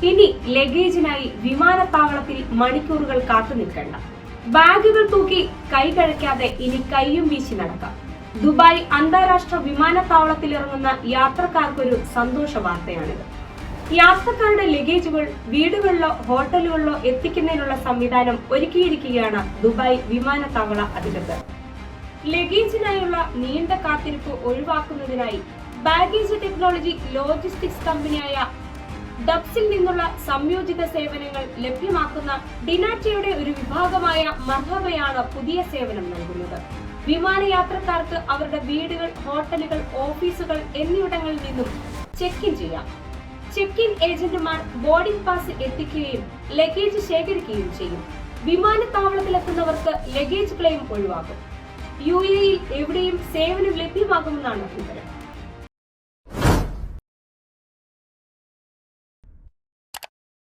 ഇനി ലഗേജിനായി വിമാനത്താവളത്തിൽ മണിക്കൂറുകൾ കാത്തു നിൽക്കേണ്ട. ബാഗുകൾ തൂക്കി കൈ കഴിക്കാതെ ഇനി കൈയും വീശി നടക്കാം. ദുബായ് അന്താരാഷ്ട്ര വിമാനത്താവളത്തിൽ ഇറങ്ങുന്ന യാത്രക്കാർക്കൊരു സന്തോഷ വാർത്തയാണിത്. യാത്രക്കാരുടെ ലഗേജുകൾ വീടുകളിലോ ഹോട്ടലുകളിലോ എത്തിക്കുന്നതിനുള്ള സംവിധാനം ഒരുക്കിയിരിക്കുകയാണ് ദുബായ് വിമാനത്താവള അധികൃതർ. ലഗേജിനായുള്ള നീണ്ട കാത്തിരിപ്പ് ഒഴിവാക്കുന്നതിനായി ബാഗേജ് ടെക്നോളജി ലോജിസ്റ്റിക്സ് കമ്പനിയായ ഡബ്സിൽ നിന്നുള്ള സംയോജിത സേവനങ്ങൾ ലഭ്യമാക്കുന്ന ഡിനാറ്റയുടെ ഒരു വിഭാഗമായ മർഹബയാണ് പുതിയ സേവനം നൽകുന്നത്. വിമാനയാത്രക്കാർക്ക് അവരുടെ വീടുകൾ, ഹോട്ടലുകൾ, ഓഫീസുകൾ എന്നിവിടങ്ങളിൽ നിന്നും ചെക്ക് ഇൻ ചെയ്യാം. ചെക്ക് ഇൻ ഏജന്റുമാർ ബോർഡിംഗ് പാസ് എത്തിക്കുകയും ലഗേജ് ശേഖരിക്കുകയും ചെയ്യും. വിമാനത്താവളത്തിലെത്തുന്നവർക്ക് ലഗേജ് ക്ലെയിം ഒഴിവാക്കും. UAE-യിൽ എവിടെയും സേവനം ലഭ്യമാകുമെന്നാണ് വിവരം.